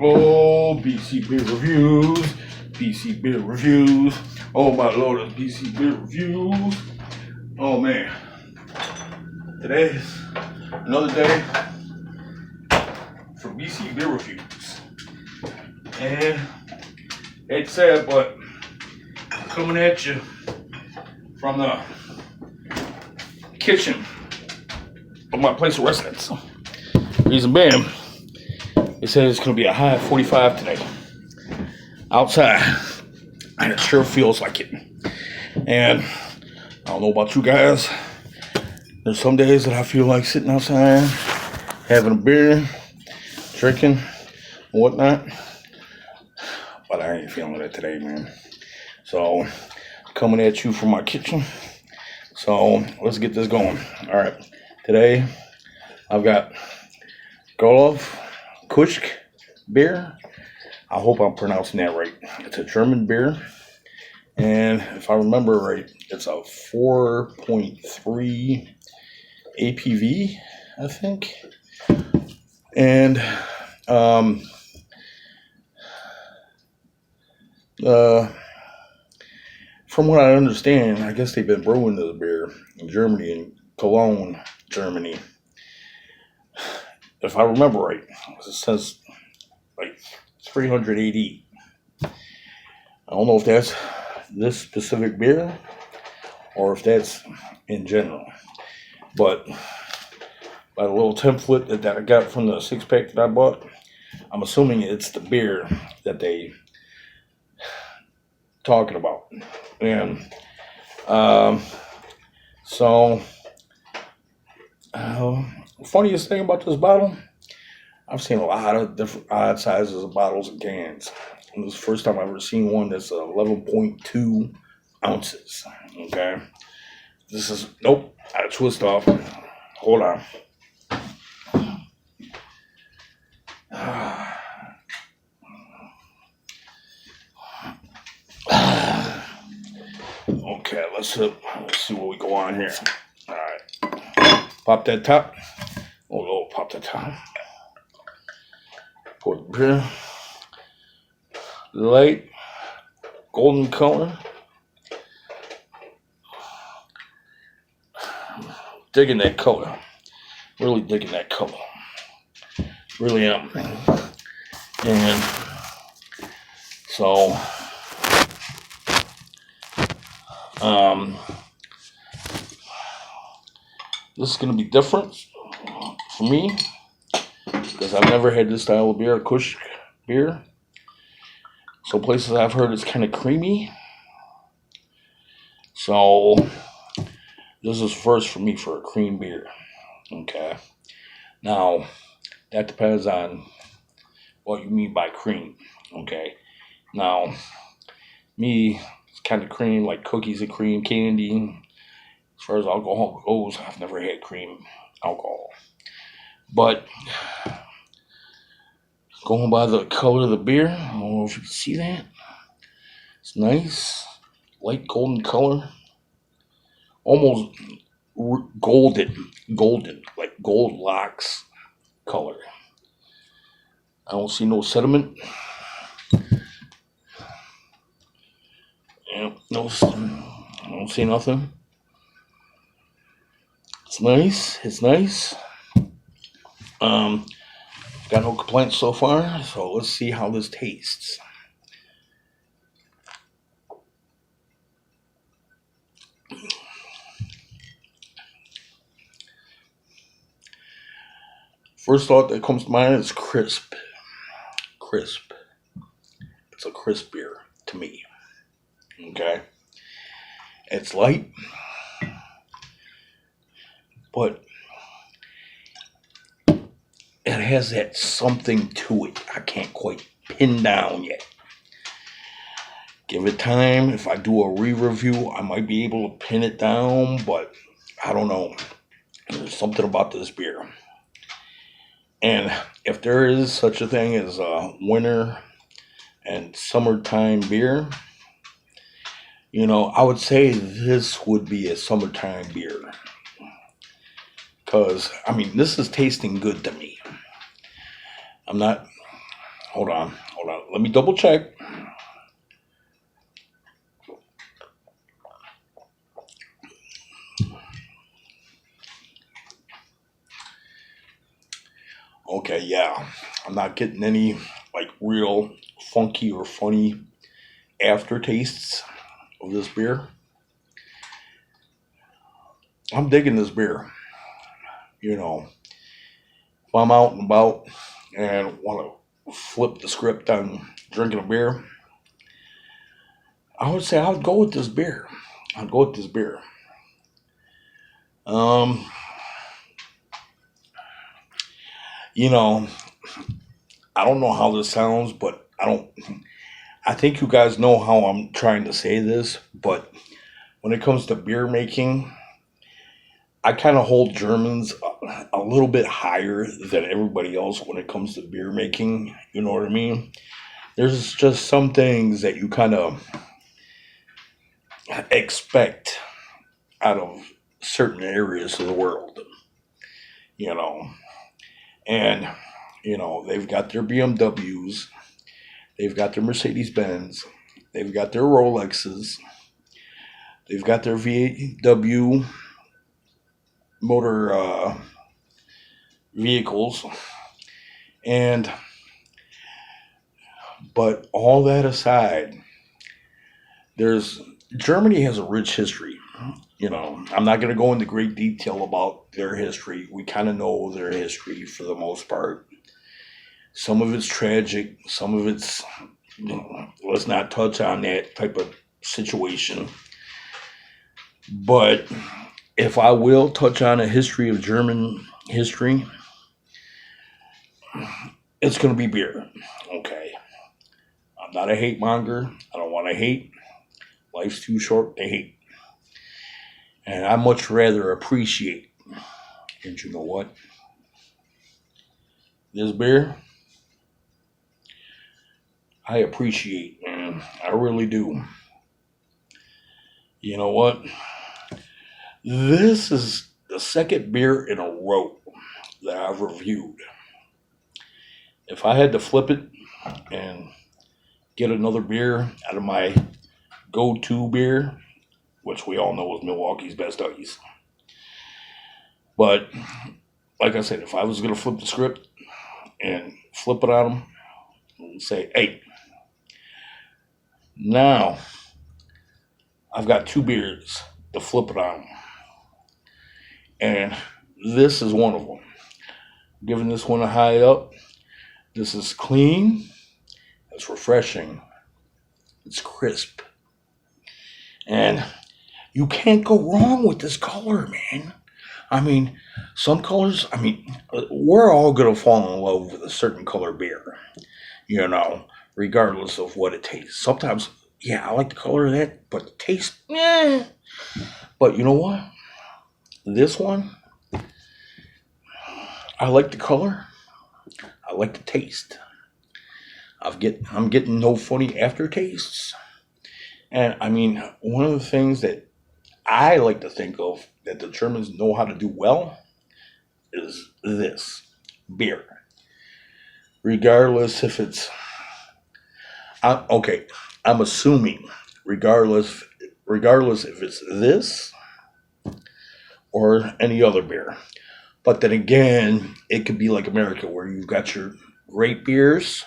Oh, BC Beer Reviews. BC Beer Reviews. Oh my lord, it's BC Beer Reviews. Oh man. Today's another day for BC Beer Reviews. And it's sad, but coming at you from the kitchen of my place of residence. Reason being, it says it's going to be a high of 45 today outside, and it sure feels like it. And I don't know about you guys, there's some days that I feel like sitting outside, having a beer, drinking, and whatnot, but I ain't feeling it today, man. So, coming at you from my kitchen. So, let's get this going. All right, today I've got kolsch beer. I hope I'm pronouncing that right. It's a German beer, and if I remember right, it's a 4.3 APV, I think. And from what I understand, I guess they've been brewing the beer in Germany, in Cologne, Germany. If I remember right, it says like 300 AD. I don't know if that's this specific beer or if that's in general. But by the little template that I got from the 6-pack that I bought, I'm assuming it's the beer that they talking about. And funniest thing about this bottle, I've seen a lot of different odd sizes of bottles and cans. And this is the first time I've ever seen one that's 11.2 ounces. Okay. This is, nope, I twist off. Hold on. Okay, let's see what we go on here. All right. Pop that top. Oh, no, pop that top. Pour the beer. Light golden color. Digging that color. Really digging that color. Really am. And so this is going to be different for me because I've never had this style of beer, kolsch beer. So places I've heard it's kind of creamy. So this is first for me for a cream beer. Okay. Now that depends on what you mean by cream. Okay. Now me, it's kind of cream like cookies and cream candy. As far as alcohol goes, I've never had cream alcohol. But going by the color of the beer, I don't know if you can see that. It's nice, light golden color, almost golden, like gold locks color. I don't see no sediment. Yeah, no, I don't see nothing. It's nice. Got no complaints so far, so let's see how this tastes. First thought that comes to mind is crisp. Crisp. It's a crisp beer to me. Okay. It's light, but it has that something to it I can't quite pin down yet. Give it time. If I do a re-review, I might be able to pin it down, but I don't know. There's something about this beer. And if there is such a thing as a winter and summertime beer, you know, I would say this would be a summertime beer. Because, I mean, this is tasting good to me. I'm not Hold on. Let me double check. Okay, yeah. I'm not getting any like real funky or funny aftertastes of this beer. I'm digging this beer. You know, if I'm out and about and want to flip the script on drinking a beer, I would say I would go with this beer. I'd go with this beer. Um, you know, I don't know how this sounds, but I think you guys know how I'm trying to say this, but when it comes to beer making, I kind of hold Germans a little bit higher than everybody else when it comes to beer making. You know what I mean? There's just some things that you kind of expect out of certain areas of the world, you know. And, they've got their BMWs, they've got their Mercedes Benz, they've got their Rolexes, they've got their VW motor vehicles. And, but all that aside, there's Germany has a rich history. I'm not going to go into great detail about their history. We kind of know their history for the most part. Some of it's tragic, some of it's, let's not touch on that type of situation. But if I will touch on a history of German history, it's going to be beer. Okay. I'm not a hate monger. I don't want to hate. Life's too short to hate. And I much rather appreciate. And you know what? This beer, I appreciate, man. I really do. You know what? This is the second beer in a row that I've reviewed. If I had to flip it and get another beer out of my go-to beer, which we all know is Milwaukee's Best Ice. But like I said, if I was going to flip the script and flip it on them and say, hey, now I've got two beers to flip it on. And this is one of them. I'm giving this one a high up. This is clean. It's refreshing. It's crisp. And you can't go wrong with this color, man. I mean, some colors, we're all going to fall in love with a certain color beer, regardless of what it tastes. Sometimes, yeah, I like the color of that, but the taste, eh. But you know what? This one, I like the color. I like the taste. I'm getting no funny aftertastes. And one of the things that I like to think of that the Germans know how to do well is this beer. Regardless if it's, I'm assuming, regardless if it's this or any other beer. But then again, it could be like America where you've got your great beers,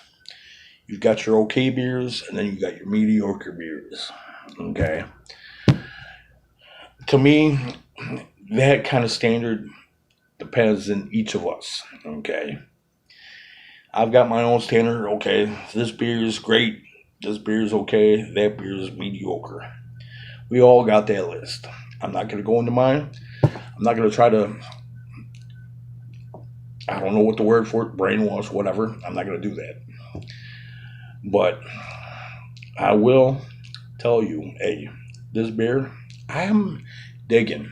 you've got your okay beers, and then you've got your mediocre beers. Okay. To me, that kind of standard depends on each of us. Okay. I've got my own standard. Okay. This beer is great. This beer is okay. That beer is mediocre. We all got that list. I'm not going to go into mine. I'm not going to try to, I don't know what the word for it, brainwash, whatever. I'm not going to do that. But I will tell you, hey, this beer, I am digging.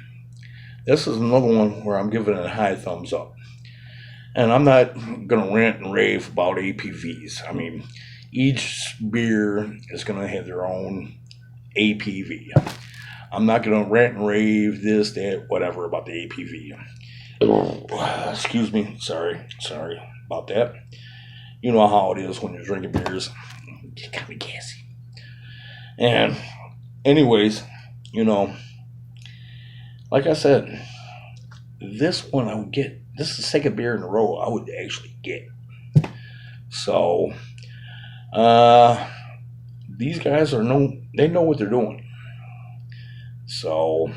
This is another one where I'm giving it a high thumbs up. And I'm not going to rant and rave about APVs. Each beer is going to have their own APV. I'm not going to rant and rave this, that, whatever about the APV. Excuse me. Sorry about that. You know how it is when you're drinking beers. It's kind of gassy. And anyways, you know, like I said, this one I would get. This is the second beer in a row I would actually get. So, these guys they know what they're doing. So,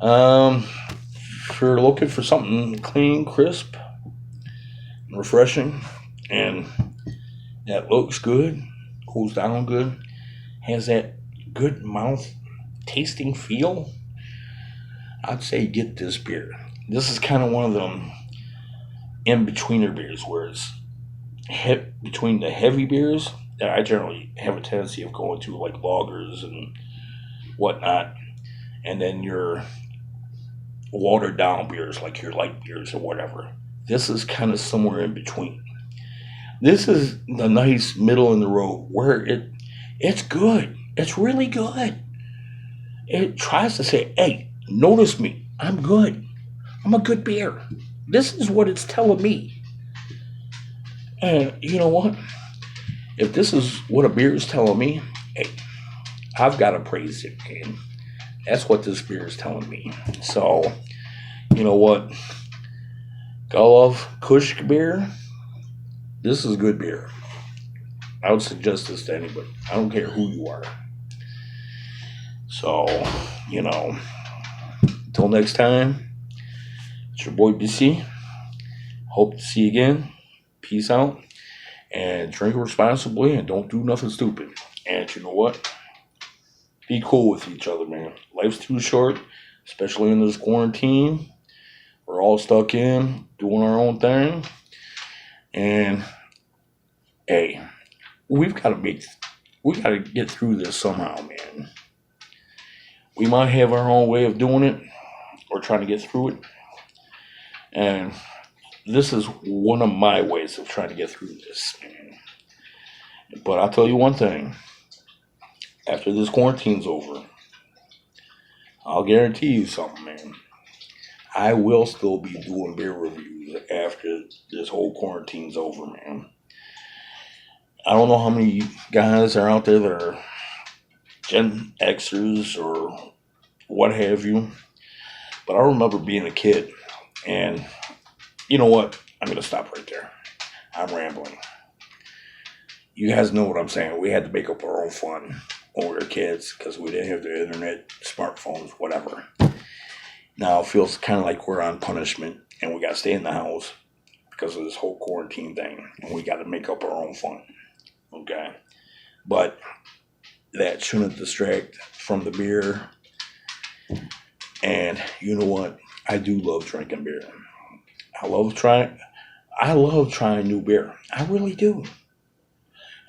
if you're looking for something clean, crisp, refreshing, and that looks good, cools down good, has that good mouth tasting feel, I'd say get this beer. This is kind of one of them in-betweener beers where it's between the heavy beers that I generally have a tendency of going to, like lagers and whatnot, and then your watered down beers like your light beers or whatever. This is kind of somewhere in between. This is the nice middle in the road where it's good. It's really good. It tries to say, hey, notice me. I'm good. I'm a good beer. This is what it's telling me. And you know what? If this is what a beer is telling me, hey, I've got to praise it, man. That's what this beer is telling me. So, you know what? I love kolsch beer. This is good beer. I would suggest this to anybody. I don't care who you are. So, you know, until next time, it's your boy BC. Hope to see you again. Peace out. And drink responsibly and don't do nothing stupid. And you know what? Be cool with each other, man. Life's too short, especially in this quarantine. We're all stuck in, doing our own thing. And hey, we got to get through this somehow, man. We might have our own way of doing it or trying to get through it. And this is one of my ways of trying to get through this, man. But I'll tell you one thing. After this quarantine's over, I'll guarantee you something, man. I will still be doing beer reviews after this whole quarantine's over, man. I don't know how many guys are out there that are Gen Xers or what have you, but I remember being a kid, and you know what? I'm going to stop right there. I'm rambling. You guys know what I'm saying. We had to make up our own fun when we were kids because we didn't have the internet, smartphones, whatever. Now it feels kind of like we're on punishment and we got to stay in the house because of this whole quarantine thing, and we got to make up our own fun. Okay? But that shouldn't distract from the beer. And you know what? I do love drinking beer. I love trying new beer. I really do.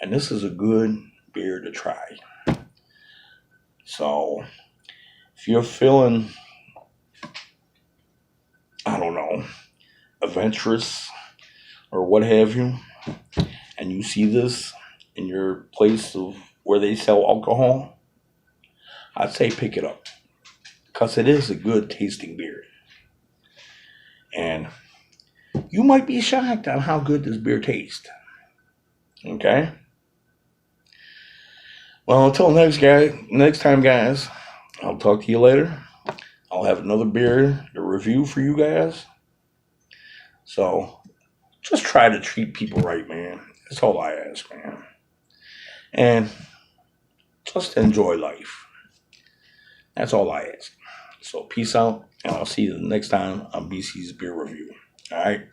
And this is a good beer to try. So, if you're feeling, I don't know, adventurous or what have you, and you see this in your place of where they sell alcohol, I'd say pick it up. Because it is a good tasting beer. And you might be shocked on how good this beer tastes. Okay? Well, until next time, guys, I'll talk to you later. I'll have another beer to review for you guys. So, just try to treat people right, man. That's all I ask, man. And just enjoy life. That's all I ask. So, peace out, and I'll see you the next time on BC's Beer Review. All right?